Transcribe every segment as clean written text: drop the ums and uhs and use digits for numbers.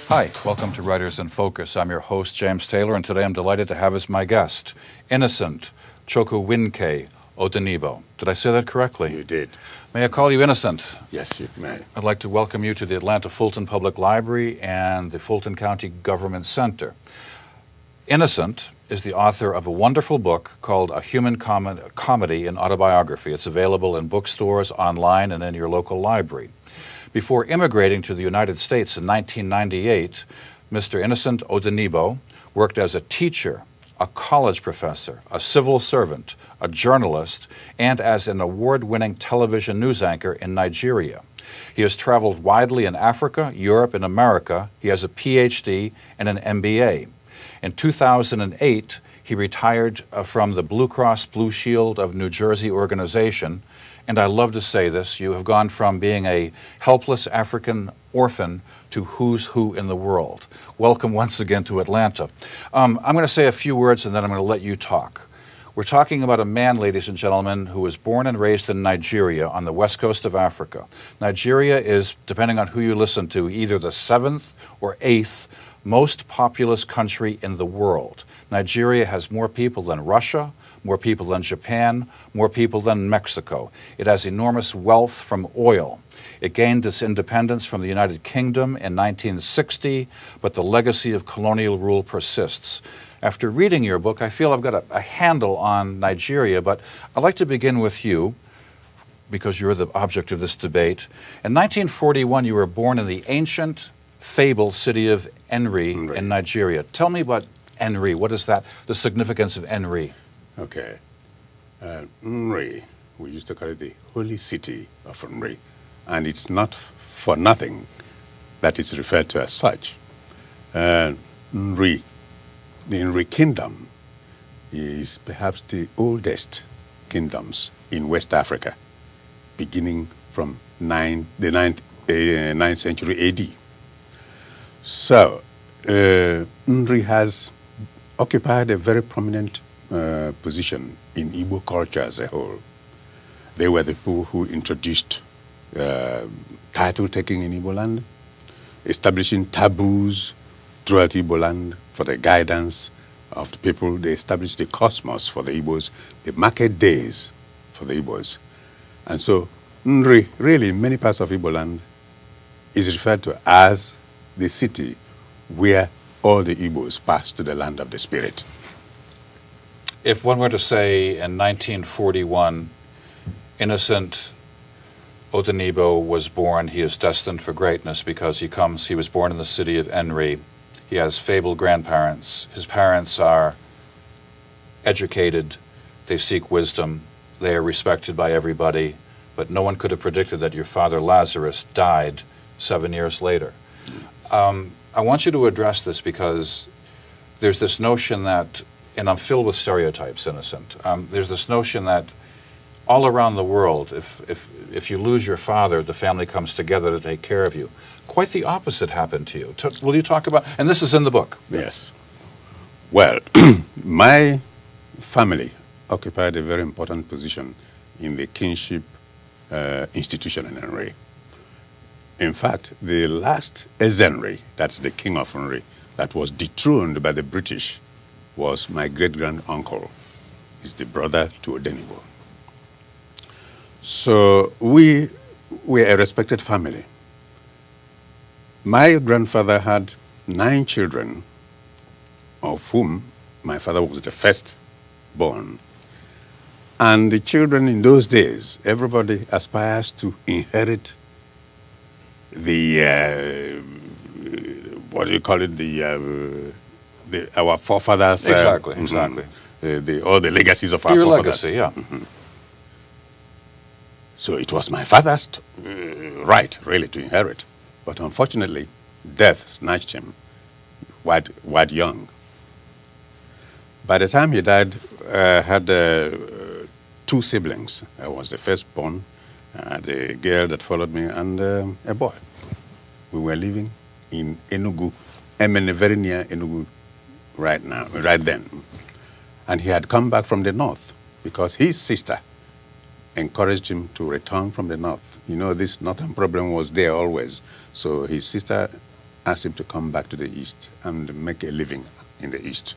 Hi, welcome to Writers in Focus. I'm your host, James Taylor, and today I'm delighted to have as my guest, Innocent Chukwuwinke Odenigbo. Did I say that correctly? You did. May I call you Innocent? Yes, you may. I'd like to welcome you to the Atlanta Fulton Public Library and the Fulton County Government Center. Innocent is the author of a wonderful book called A Human Comedy and Autobiography. It's available in bookstores, online, and in your local library. Before immigrating to the United States in 1998, Mr. Innocent Odenigbo worked as a teacher, a college professor, a civil servant, a journalist, and as an award-winning television news anchor in Nigeria. He has traveled widely in Africa, Europe, and America. He has a PhD and an MBA. In 2008, he retired from the Blue Cross Blue Shield of New Jersey organization. And I love to say this, you have gone from being a helpless African orphan to who's who in the world. Welcome once again to Atlanta. I'm going to say a few words and then I'm going to let you talk. We're talking about a man, ladies and gentlemen, who was born and raised in Nigeria on the west coast of Africa. Nigeria is, depending on who you listen to, either the 7th or 8th most populous country in the world. Nigeria has more people than Russia, more people than Japan, more people than Mexico. It has enormous wealth from oil. It gained its independence from the United Kingdom in 1960, but the legacy of colonial rule persists. After reading your book, I feel I've got a handle on Nigeria, but I'd like to begin with you, because you're the object of this debate. In 1941, you were born in the ancient, fabled city of Enri in Nigeria. Tell me about Enri. What is that, the significance of Enri? Okay. Nri, we used to call it the holy city of Nri, and it's not for nothing that it's referred to as such. Nri, the Nri kingdom, is perhaps the oldest kingdoms in West Africa, beginning from the 9th century AD. So, Nri has occupied a very prominent position in Igbo culture as a whole. They were the people who introduced title-taking in Igbo land, establishing taboos throughout Igbo land for the guidance of the people. They established the cosmos for the Igbos, the market days for the Igbos. And so, Nri, really, in many parts of Igbo land, is referred to as the city where all the Igbos passed to the land of the spirit. If one were to say in 1941, Innocent Odenigbo was born, he is destined for greatness because he was born in the city of Enri. He has fabled grandparents. His parents are educated, they seek wisdom, they are respected by everybody, but no one could have predicted that your father Lazarus died 7 years later. I want you to address this because there's this notion that, and I'm filled with stereotypes, Innocent. There's this notion that all around the world, if you lose your father, the family comes together to take care of you. Quite the opposite happened to you. Will you talk about, and this is in the book. Yes. Well, my family occupied a very important position in the kinship institution in Nri. In fact, the last Ezenri, that's the king of Nri, that was dethroned by the British, was my great-grand-uncle. He's the brother to Odenigbo. So we were a respected family. My grandfather had 9 children, of whom my father was the first born. And the children in those days, everybody aspires to inherit the, what do you call it, our forefathers. Exactly. All the legacies of our forefathers. Legacy, yeah. So it was my father's right, really, to inherit. But unfortunately, death snatched him quite young. By the time he died, I had 2 siblings. I was the firstborn, the girl that followed me, and a boy. We were living in Enugu, very near Enugu right then. And he had come back from the north because his sister encouraged him to return from the north. You know, this northern problem was there always. So his sister asked him to come back to the East and make a living in the East.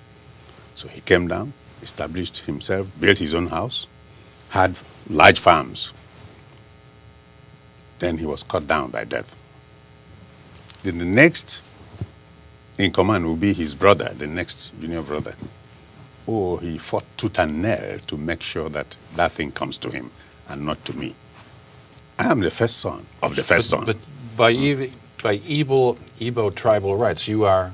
So he came down, established himself, built his own house, had large farms. Then he was cut down by death. Then the next in command will be his brother, the next junior brother. Oh, he fought tooth and nail to make sure that that thing comes to him and not to me. I am the first son of the first son. But by Igbo tribal rights, you are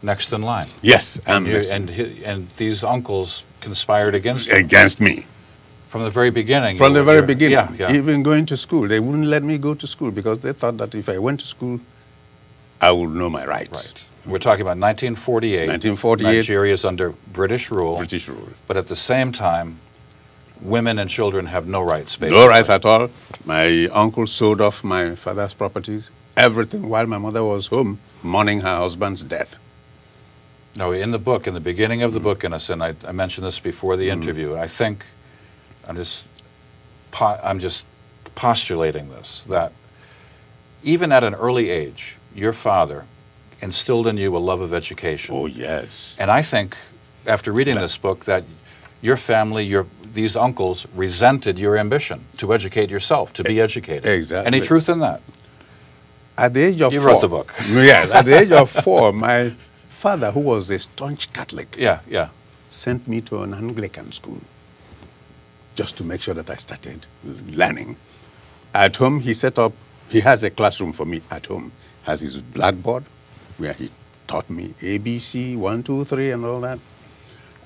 next in line. Yes, and these uncles conspired against you. Against me. From the very beginning. From the very beginning. Yeah, yeah. Even going to school, they wouldn't let me go to school because they thought that if I went to school, I would know my rights. Right. We're talking about 1948. 1948. Nigeria is under British rule. British rule. But at the same time, women and children have no rights, basically. No rights at all. My uncle sold off my father's properties, everything, while my mother was home mourning her husband's death. No, in the book, in the beginning of the book, Innocent, I mentioned this before the interview. I think I'm just postulating this, that even at an early age, your father instilled in you a love of education. Oh, yes. And I think, after reading this book, that your family, these uncles, resented your ambition to educate yourself, to be educated. Exactly. Any truth in that? At the age of 4. You wrote the book. Yes, at the age of 4, my father, who was a staunch Catholic, sent me to an Anglican school just to make sure that I started learning. At home, he has a classroom for me at home. Has his blackboard where he taught me ABC, 1, 2, 3, and all that.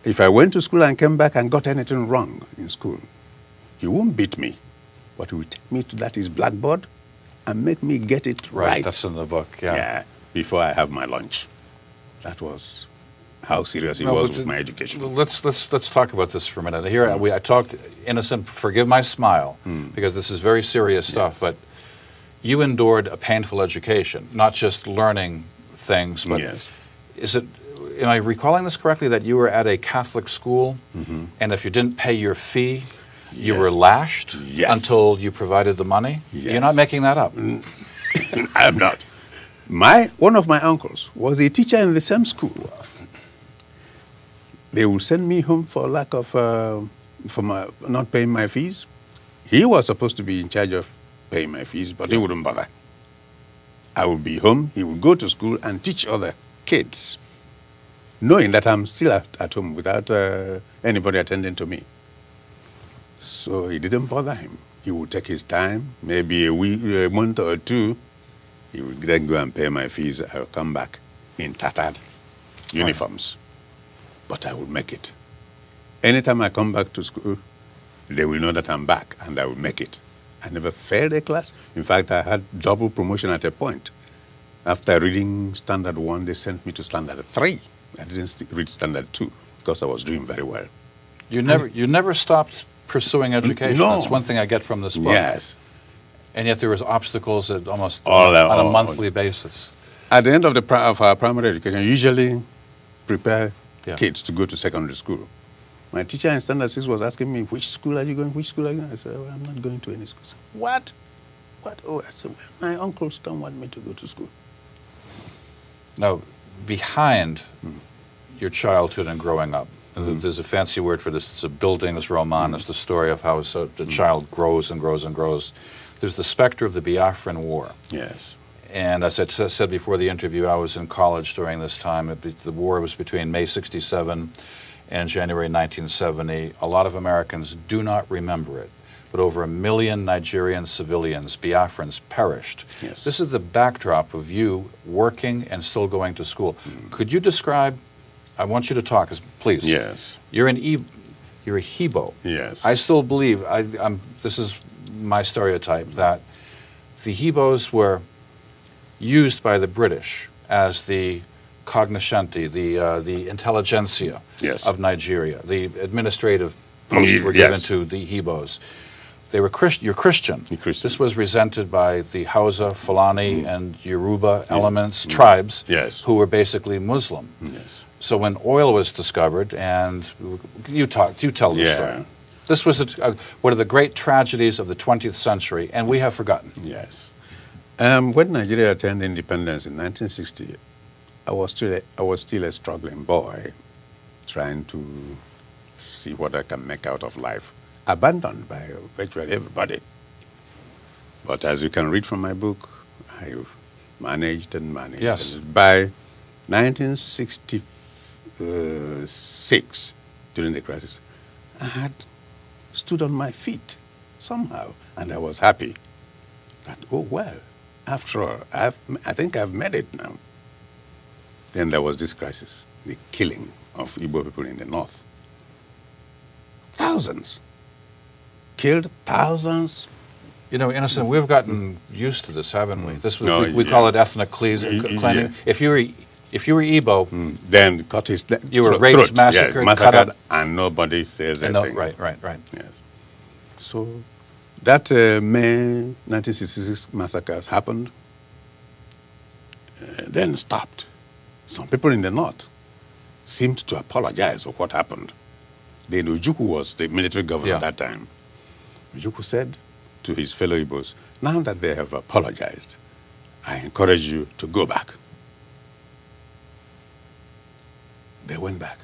If I went to school and came back and got anything wrong in school, he won't beat me, but he would take me to his blackboard and make me get it right. That's in the book, Yeah, before I have my lunch. That was how serious he was with my education. Let's talk about this for a minute. Here I talked, Innocent, forgive my smile, because this is very serious stuff, but you endured a painful education, not just learning things, but am I recalling this correctly, that you were at a Catholic school, and if you didn't pay your fee, you were lashed until you provided the money? Yes. You're not making that up. I am not. One of my uncles was a teacher in the same school. They would send me home for lack of, for not paying my fees. He was supposed to be in charge of paying my fees, but he wouldn't bother. I would be home, he would go to school and teach other kids, knowing that I'm still at home without anybody attending to me. So it didn't bother him. He would take his time, maybe a month or 2. He would then go and pay my fees. I would come back in tattered uniforms. But I would make it. Anytime I come back to school, they will know that I'm back, and I will make it. I never failed a class. In fact, I had double promotion at a point. After reading Standard 1, they sent me to Standard 3. I didn't read Standard 2 because I was doing very well. You never stopped pursuing education. No. That's one thing I get from this book. Yes. And yet there was obstacles at almost on a monthly basis. At the end of our primary education, I usually prepare kids to go to secondary school. My teacher in Standard 6 was asking me, which school are you going? Which school are you going? I said, well, I'm not going to any school. Said, what? What? Oh, I said, well, my uncles don't want me to go to school. Now, behind your childhood and growing up, there's a fancy word for this. It's a bildungs roman. It's the story of how the child grows and grows and grows. There's the specter of the Biafran War. Yes. And as I said before the interview, I was in college during this time. The war was between May '67 and January 1970. A lot of Americans do not remember it, but over 1 million Nigerian civilians, Biafrans, perished. Yes. This is the backdrop of you working and still going to school. Could you describe, I want you to talk, please. Yes. You're a Igbo. Yes. I still believe, this is my stereotype, that the Igbos were used by the British as the cognoscenti, the intelligentsia of Nigeria. The administrative posts were given to the Igbos. They were you're Christian. This was resented by the Hausa, Fulani, and Yoruba elements, tribes, who were basically Muslim. Yes. So when oil was discovered, and you tell the story. This was one of the great tragedies of the 20th century, and we have forgotten. Yes. When Nigeria attained independence in 1960, I was still a struggling boy, trying to see what I can make out of life, abandoned by virtually everybody. But as you can read from my book, I've managed and managed. Yes. And by 1966, during the crisis, I had stood on my feet somehow, and I was happy that, oh, well, after all, I think I've made it now. Then there was this crisis, the killing of Igbo people in the north. Thousands. Killed thousands. You know, Innocent, we've gotten used to this, haven't we? This was, No, we call it ethnic cleansing. Yeah. If you were Igbo, Then cut his you were raped, throat. massacred, Yes, cut up. and nobody says No, anything. right. Yes. So that May 1966 massacres happened, then stopped. Some people in the north seemed to apologize for what happened. Then Ojukwu was the military governor at that time. Ojukwu said to his fellow Igbos, now that they have apologized, I encourage you to go back. They went back.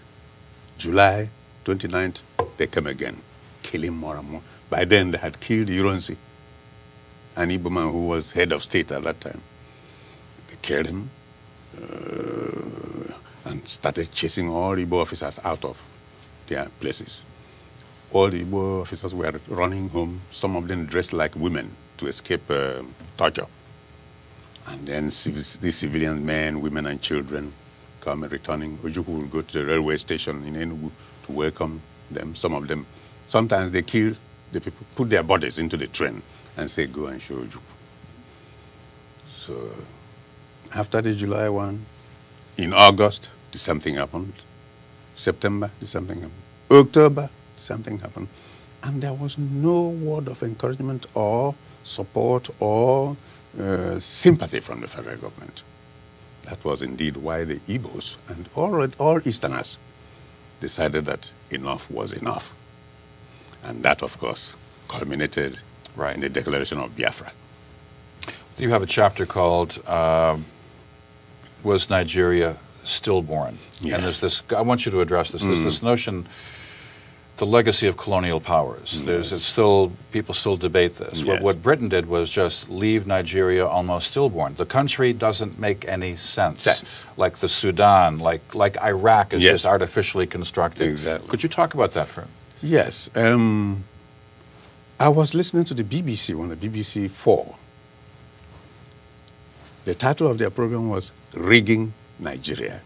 July 29th, they came again, killing more and more. By then, they had killed Ironsi, an Igbo man who was head of state at that time. They killed him and started chasing all Igbo officers out of their places. All the Igbo officers were running home, some of them dressed like women to escape torture. And then these civilian men, women, and children come returning. Ojukwu will go to the railway station in Enugu to welcome them. Some of them, sometimes they kill the people, put their bodies into the train and say, go and show Ojukwu. So after the July one, in August, something happened. September, something happened. October, something happened. And there was no word of encouragement or support or sympathy from the federal government. That was indeed why the Igbos and all Easterners decided that enough was enough. And that, of course, culminated in the declaration of Biafra. You have a chapter called Was Nigeria Stillborn? Yes. And there's this, I want you to address this. There's this notion, the legacy of colonial powers. It's still, people still debate this. Yes. What Britain did was just leave Nigeria almost stillborn. The country doesn't make any sense. Like the Sudan, like Iraq is just artificially constructed. Exactly. Could you talk about that for him? Yes. I was listening to the BBC on the BBC 4. The title of their program was Rigging Nigeria.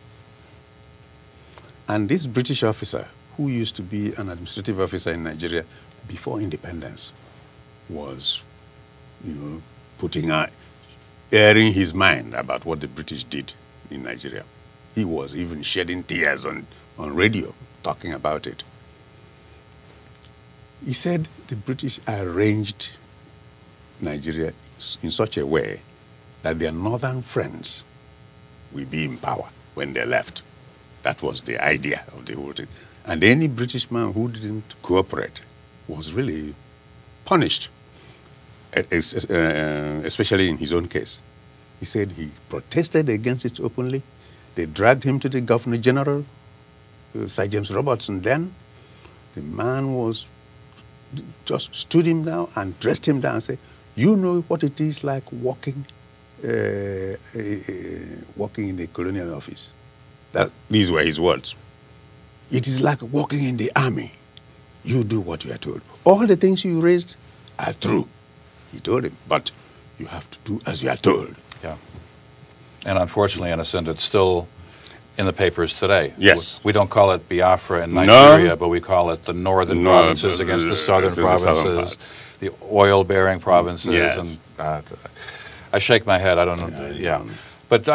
And this British officer, who used to be an administrative officer in Nigeria before independence, was, airing his mind about what the British did in Nigeria. He was even shedding tears on radio talking about it. He said the British arranged Nigeria in such a way that their northern friends will be in power when they left. That was the idea of the whole thing. And any British man who didn't cooperate was really punished, especially in his own case. He said he protested against it openly. They dragged him to the Governor General, Sir James Robertson then. The man just stood him down and dressed him down and said, you know what it is like walking in the colonial office. These were his words. It is like walking in the army. You do what you are told. All the things you raised are true, he told him, but you have to do as you are told. Yeah. And unfortunately, Innocent, it's still in the papers today. Yes. We don't call it Biafra in Nigeria, but we call it the northern provinces against the southern provinces, the oil-bearing provinces. Yes. And I shake my head. I don't know. Yeah. But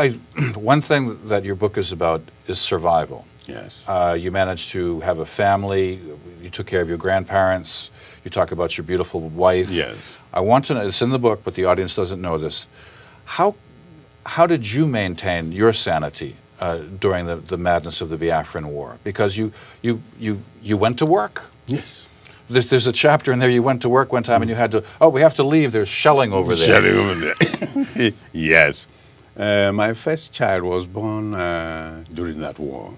one thing that your book is about is survival. Yes. You managed to have a family. You took care of your grandparents. You talk about your beautiful wife. Yes. I want to know, it's in the book, but the audience doesn't know this. How did you maintain your sanity during the madness of the Biafran War? Because you went to work. Yes. There's a chapter in there. You went to work one time and you had to. Oh, we have to leave. There's shelling over there. Shelling over there. Yes. My first child was born during that war.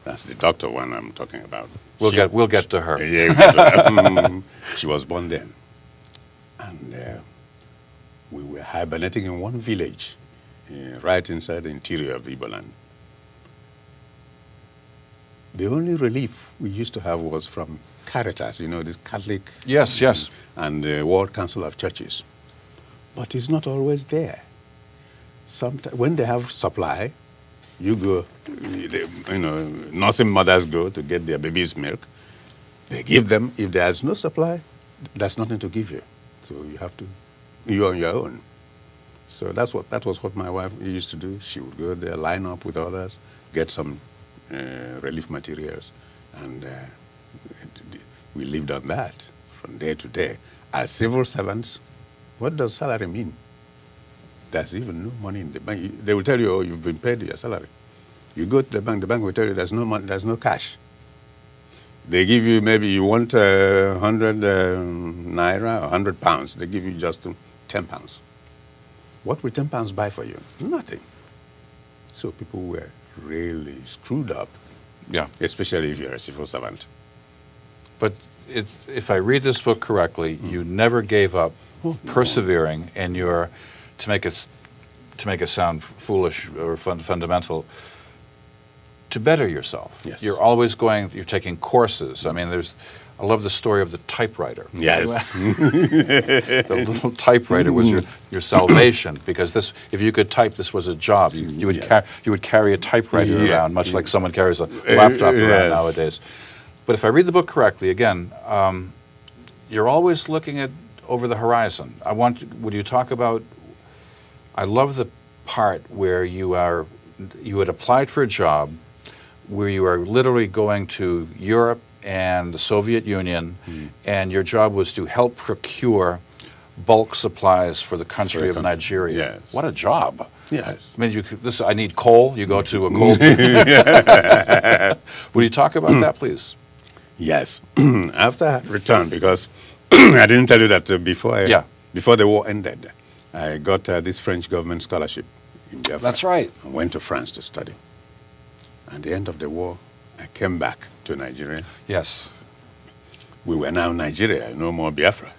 That's the doctor one I'm talking about. We'll get to her. Yeah, we'll get to her. She was born then, and we were hibernating in one village, right inside the interior of Igboland. The only relief we used to have was from Caritas, you know, this Catholic. Yes, yes. And the World Council of Churches. But it's not always there. Sometimes, when they have supply, you go, you know, nursing mothers go to get their baby's milk. They give them. If there's no supply, there's nothing to give you. So you have to, you're on your own. So that was what my wife used to do. She would go there, line up with others, get some relief materials, and we lived on that from day to day. As civil servants, what does salary mean? There's even no money in the bank. They will tell you, oh, you've been paid your salary. You go to the bank will tell you there's no money, there's no cash. They give you, maybe you want 100 naira or 100 pounds. They give you just 10 pounds. What will 10 pounds buy for you? Nothing. So people were really screwed up. Yeah. Especially if you're a civil servant. But if I read this book correctly, you never gave up persevering in your, to make it sound foolish or fundamental, to better yourself. Yes. You're always going, you're taking courses. I mean, I love the story of the typewriter. Yes. The little typewriter was your salvation, because this, if you could type, this was a job. You would carry a typewriter around, much like someone carries a laptop around nowadays. But if I read the book correctly, again, you're always looking at over the horizon. Would you talk about, I love the part where you had applied for a job where you are literally going to Europe and the Soviet Union, and your job was to help procure bulk supplies for the country of Nigeria. Yes. What a job. Yes. I mean, I need coal. You go to a coal. Would you talk about that, please? Yes. After I returned, because I didn't tell you that before the war ended, I got this French government scholarship in Biafra. That's right. I went to France to study. At the end of the war, I came back to Nigeria. Yes. We were now Nigeria, no more Biafra.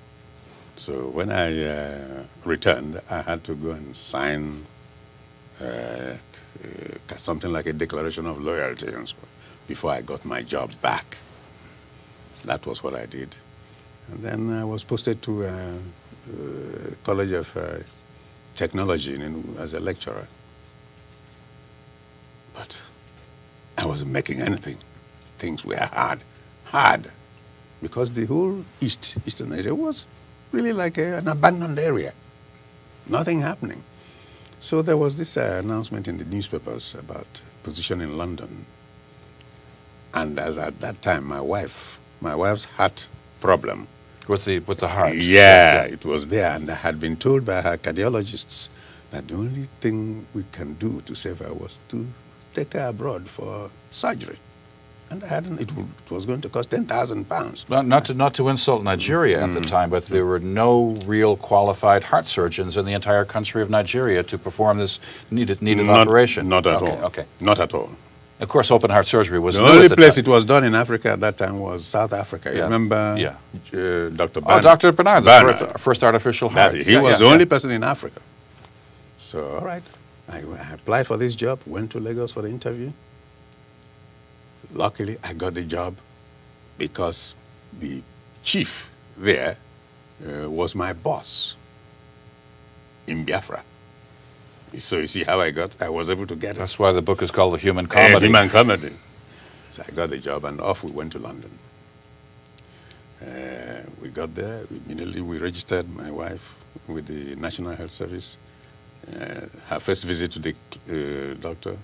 So when I returned, I had to go and sign something like a declaration of loyalty and so before I got my job back. That was what I did. And then I was posted to College of Technology as a lecturer. But I wasn't making anything. Things were hard. Because the whole Eastern Nigeria was really like an abandoned area. Nothing happening. So there was this announcement in the newspapers about position in London. And as at that time, my wife's heart problem. With the heart. Yeah, it was there. And I had been told by her cardiologists that the only thing we can do to save her was to take her abroad for surgery. And I hadn't, it was going to cost £10,000. Not to insult Nigeria at the time, but there were no real qualified heart surgeons in the entire country of Nigeria to perform this needed operation. Not at all. Okay. Not at all. Of course, open heart surgery was the only place it was done in Africa at that time was South Africa. You remember Dr. Bernard? Oh, Dr. Bernard, the first artificial heart. He was the only person in Africa. So, all right, I applied for this job, went to Lagos for the interview. Luckily, I got the job because the chief there was my boss in Biafra. So you see how I was able to get it. That's why the book is called The Human Comedy. Human Comedy. So I got the job and off we went to London. We got there, immediately we registered my wife with the National Health Service. Her first visit to the doctor,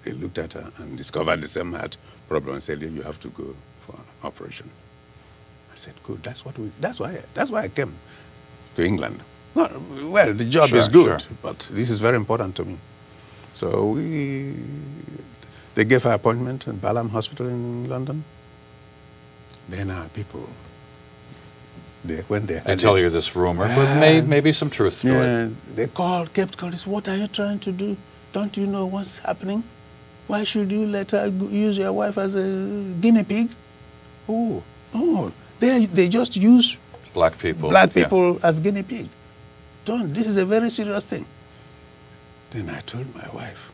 they looked at her and discovered the same heart problem and said, you have to go for an operation. I said, good, that's why I came to England. Well, the job is good, but this is very important to me. So they gave her appointment in Balham Hospital in London. Then our people, when they They heard tell it, you this rumor, but maybe some truth to it. yeah, they kept calling, what are you trying to do? Don't you know what's happening? Why should you let her use your wife as a guinea pig? Oh, no, they just use Black people. as guinea pig. Don't, this is a very serious thing. Then I told my wife,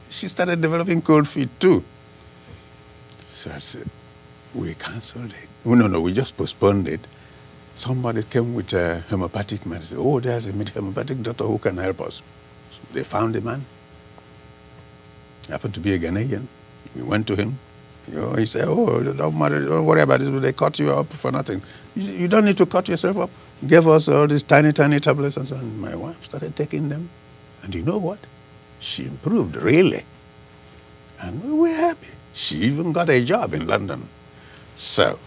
she started developing cold feet too. So I said, we canceled it. No, we just postponed it. Somebody came with a homeopathic medicine. Oh, there's a homeopathic doctor who can help us. So they found a man. Happened to be a Ghanaian. We went to him. He said, oh, don't worry about this, they cut you up for nothing. You don't need to cut yourself up. Gave us all these tiny, tiny tablets and so on. My wife started taking them. And you know what? She improved, really. And we were happy. She even got a job in London. So,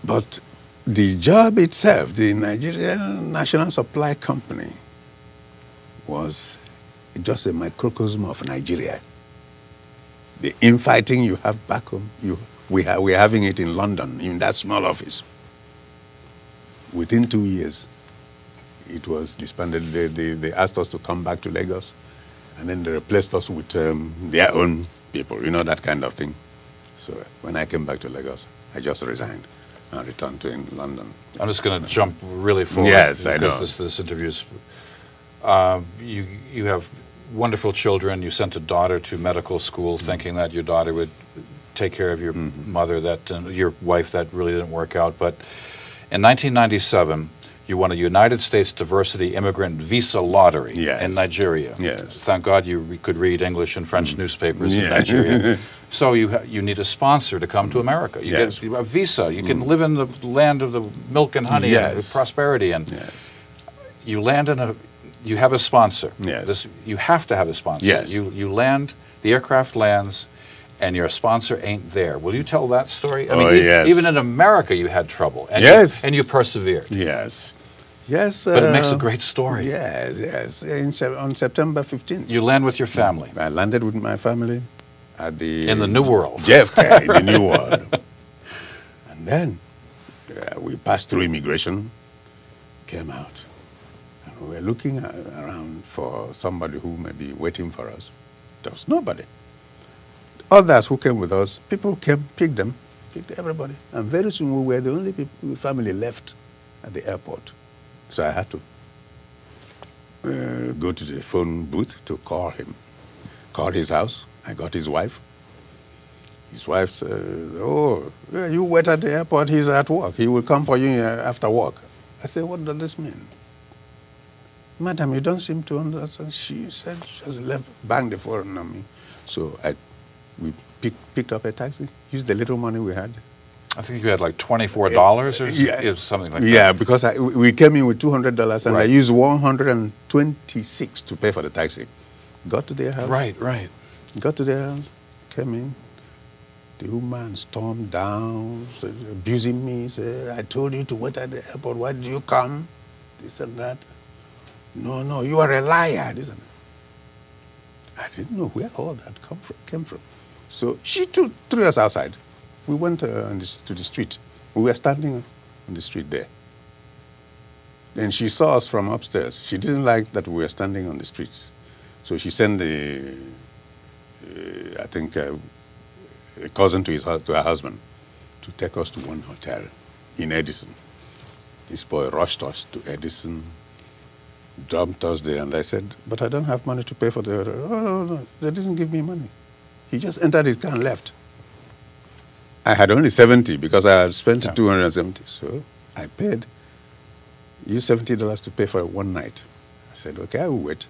but the job itself, the Nigerian National Supply Company, was just a microcosm of Nigeria. The infighting you have back home, we're having it in London, in that small office. Within 2 years, it was disbanded. They asked us to come back to Lagos, and then they replaced us with their own people, that kind of thing. So when I came back to Lagos, I just resigned and returned to in London. I'm just going to jump really forward. Yes, I know. Because this interview's... you have wonderful children. You sent a daughter to medical school thinking that your daughter would take care of your mother, your wife. That really didn't work out. But in 1997, you won a United States Diversity Immigrant Visa Lottery in Nigeria. Yes. Thank God you could read English and French newspapers in Nigeria. So you need a sponsor to come to America. You get a visa. You can live in the land of the milk and honey and prosperity. And you land in you have a sponsor. Yes. You have to have a sponsor. Yes. You land, the aircraft lands, and your sponsor ain't there. Will you tell that story? I mean, even in America you had trouble. And and you persevered. Yes. But it makes a great story. Yes. On September 15th. You land with your family. I landed with my family at in the New World. JFK, in the New World. And then we passed through immigration, came out. And we were looking around for somebody who may be waiting for us. There was nobody. Others who came with us, people came, picked everybody. And very soon we were the only family left at the airport. So I had to go to the phone booth to call him. Called his house. I got his wife. His wife said, oh, you wait at the airport, he's at work. He will come for you after work. I said, what does this mean? Madam, you don't seem to understand. She said, she just banged the phone on me. So we picked up a taxi, used the little money we had. I think you had like $24 or something like that. Yeah, because we came in with $200 and I used $126 to pay for the taxi. Got to their house. Right. Got to their house, came in. The woman stormed down, abusing me. Said, I told you to wait at the airport. Why did you come? This and that. No, you are a liar. This and that. I didn't know where all that came from. So she threw us outside. We went to the street. We were standing on the street there. Then she saw us from upstairs. She didn't like that we were standing on the street. So she sent a cousin to her husband to take us to one hotel in Edison. This boy rushed us to Edison, dumped us there, and I said, but I don't have money to pay for the hotel. Oh, no, they didn't give me money. He just entered his car and left. I had only 70 because I had spent 270. So I paid $70 to pay for one night. I said, okay, I will wait.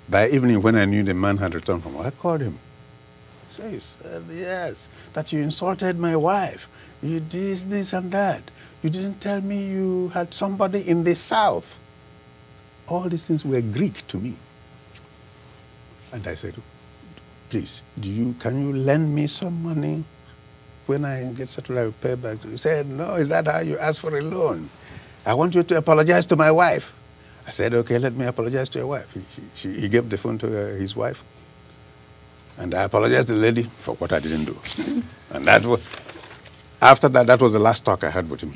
By evening, when I knew the man had returned from work, I called him. So he said, yes, that you insulted my wife. You did this and that. You didn't tell me you had somebody in the South. All these things were Greek to me. And I said, please, can you lend me some money? When I get settled, I will pay back. He said, no, is that how you ask for a loan? I want you to apologize to my wife. I said, okay, let me apologize to your wife. He gave the phone to his wife. And I apologized to the lady for what I didn't do. And that was, after that, that was the last talk I had with him.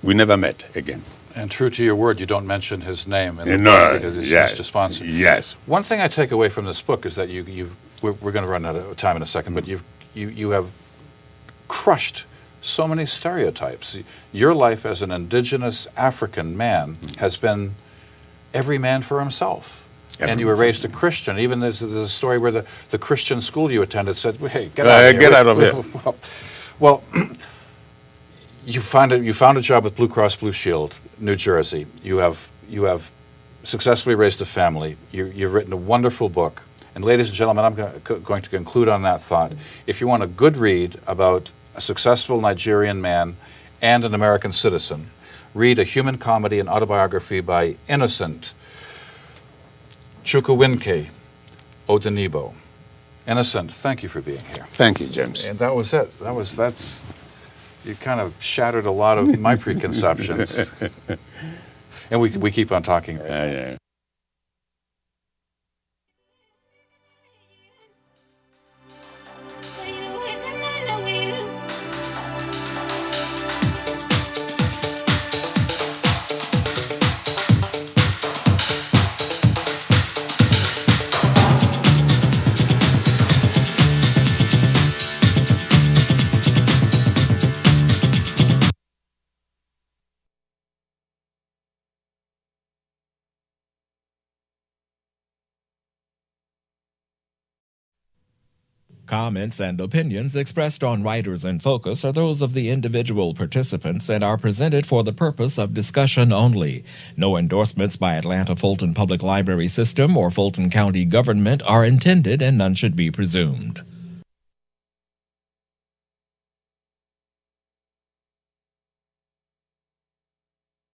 We never met again. And true to your word, you don't mention his name in the No, book because he's yes, just a sponsor. Yes. One thing I take away from this book is that we're going to run out of time in a second, but you have crushed so many stereotypes. Your life as an indigenous African man has been every man for himself. And you were raised a Christian. Even there's a story where the Christian school you attended said, "Hey, get out of here." Get out of here. Well, you found a job with Blue Cross Blue Shield, New Jersey. You have successfully raised a family. You've written a wonderful book. And ladies and gentlemen, I'm going to conclude on that thought. If you want a good read about a successful Nigerian man and an American citizen, read A Human Comedy and Autobiography by Innocent Chukwuwinke Odenigbo. Innocent, thank you for being here. Thank you, James. And that was it. You kind of shattered a lot of my preconceptions. And we keep on talking. Yeah. Comments and opinions expressed on Writers in Focus are those of the individual participants and are presented for the purpose of discussion only. No endorsements by Atlanta Fulton Public Library System or Fulton County Government are intended and none should be presumed.